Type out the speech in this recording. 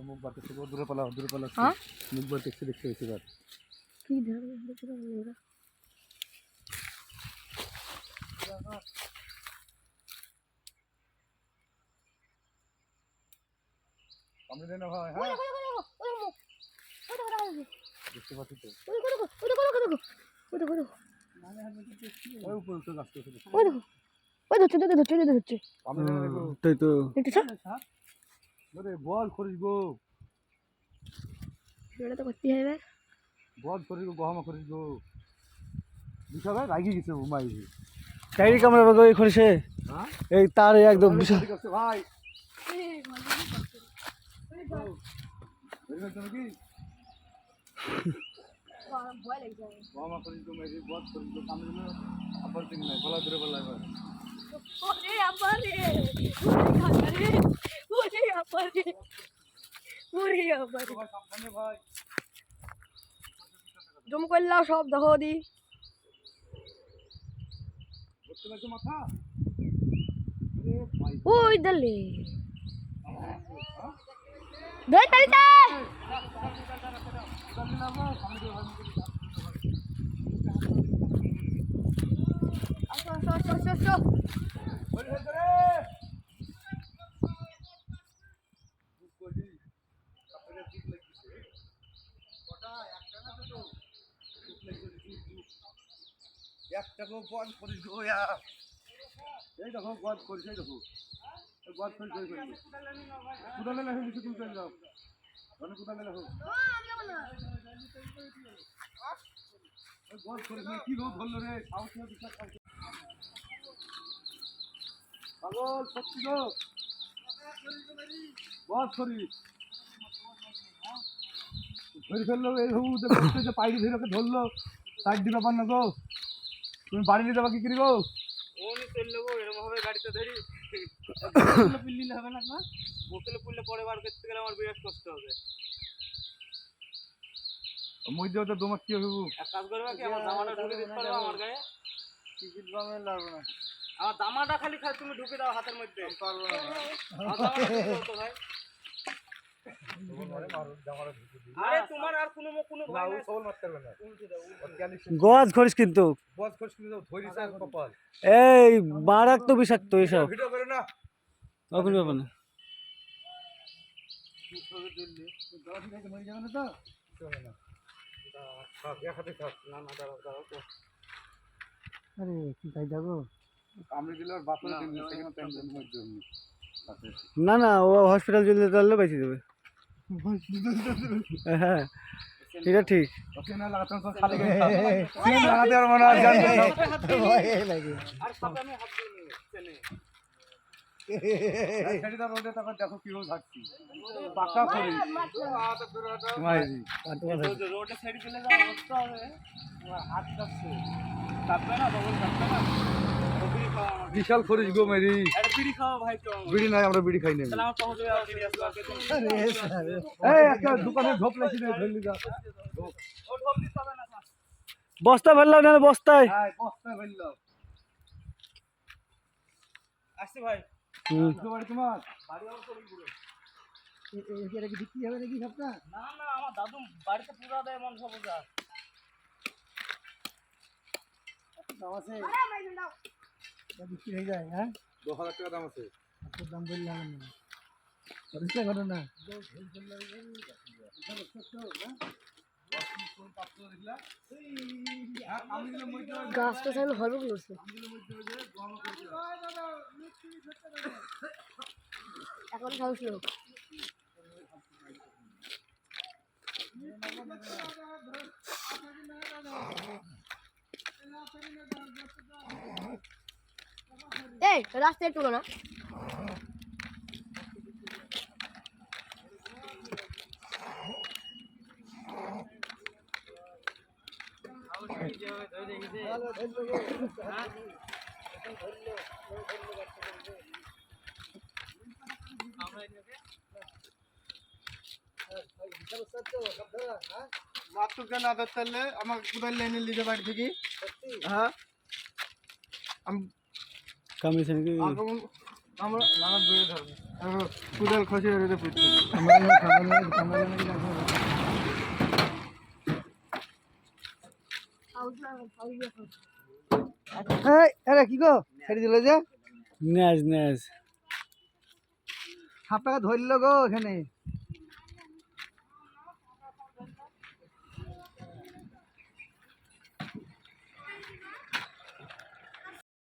মুখ বাড়তেছে, দূরে পালাও, দূরে পালাও। মুখ বাড়তেছে, দেখতে হয়েছে এবার। কি দেখতে পারলো ওরা? আমি দেন ভাই, হ্যাঁ দেখতে পাচ্ছি তো। ওই উপরে উঠে আসতে আছে। আমি দেন দেখো। তাই তো আরে বল করিস গো, বল করিস গো, গহমা করিস গো। বিশাল ভাই রাগি গেছে ঘুমাই। কাইরি কামড়া বাগো এই খরসে হ্যাঁ এই তার একদম বিশাল ঠিক আছে ভাই। বুঝলেন তুমি কি? গহমা করিস গো, মেজি বল করিস গো, সামনে দিলে আবার দিন নাই, বলা দূরে বলা এবার। সাবধানে ভাই। জম করলাম সব দেখো দি বুঝতে পারছো মাথা? ওই দলে দই তালিতা আসো একটাকে বন্ধ করিস গো, এই দেখো বন্ধ করিস, এই দেখো বন্ধ করিস, কোদালে লেখো কিছু তুলতে যাও, মানে কোদালে লেখো বন্ধ করিস। কি লোক ধরলো রে, সাহস না বিশ্বাস করছে পাগল সত্যি গো, বন্ধ করিস। ধরে ফেললো এই হবু যে পাইরি ধরে ওকে ধরলো, সাইড দিবে পার না গো। তুমি বাড়ি নিয়ে যাবা কি করি গো? ওনি চললে গো, এরকম ভাবে গাড়িতে ধরি পিল্লিলে হবে না, না বোতলে পুললে পরে বার করতে গেলে আমার বিরাট কষ্ট হবে। মধ্যে ওটা তোমার কি হবু? এক কাজ করবে কি, আমার জামাটা ঢুকে দিতে পারবে আমার গায়ে? টিকিট বামে লাগবে না, আমার জামাটা খালি তুমি ঢুকে দাও হাতের মধ্যে। পারবো না আমার জামাটা ঢুকে দাও তো ভাই। আরে তোমার আর কোনো ভয় নাই, সবল মারতে পারবে না। গোয়াজ খরিস কিন্তু বস খোঁজ করে দাও, ধরি স্যার কপাল। এই মারাক তো বিষাক্ত এসব ভিডিও করে না, অকুল ব্যাপার না। দশ মিনিটে মরে যাবে না তো? চলে না, থাক এক হাতে থাক। না না দাঁড়াও দাঁড়াও তো। আরে কি তাই যাবো? কামড়ে দিলে আর বাপরে দিন সেখানে টেনশন মধ্যে এমনি সাথে। না না ও হসপিটাল চলে যেতে বেঁচে যাবে। হ্যাঁ এটা ঠিক। ওকে না লাগাতে খালি সিন লাগাতে আর মনে হয় জানতে ভয় লাগে। আর সাথে আমি হাত দিয়ে নিয়ে চেনে ছেড়ে দাও রোদে, তারপর দেখো কি রোদ হাঁটছি পাকা করি মাইরি। রোডে ছেড়ে দিলে যা অবস্থা হবে, আমার হাত কাঁপছে, কাঁপবে না বগল, কাঁপবে না। বিড়ি খাওয়া আমার, বিশাল করিস গো মেরি। একটা বিড়ি খাওয়া ভাই তো আমার। বিড়ি নাই, আমরা বিড়ি খাই না। তাহলে আমার পৌঁছে যাওয়া বিড়ি আসবে আগে তুমি। এই একটা দোকানে ঢোপ লাগছি রে, ধরলি যা। ও ঢোল দিতে হবে না স্যার। বস্তা ফেললাম না বস্তায়। হ্যাঁ বস্তা ফেললাম। আসছি ভাই। দুটো বাড়ি তোমার? বাড়ি আমার করে ঘুরে। এটা কি বিক্রি হবে নাকি সবটা? না না, আমার দাদু বাড়িতে পূজা দেয় মনসা পূজা। দাম আছে? বিক্রি হয়ে যায়, হ্যাঁ 2000 টাকা দাম আছে। দাম বললাম না, ঘটনা গাছটা চাইলে হবে বলছে এখন সাহস লোক এই রাস্তায় তুলো না মাত্রকে না ধরতে আমাকে কোথায় লেনে লিখে বাড়ি থেকে। হ্যাঁ আমি কামিয়েছে নাকি? আমরা নানা বেড়ে ধরবে কুদাল খসে বেরোতে পড়ছে আরে কি গো ছেড়ে দিল যে ন্যাজ ন্যাজ সাপ টাকা ধরলো গো এখানে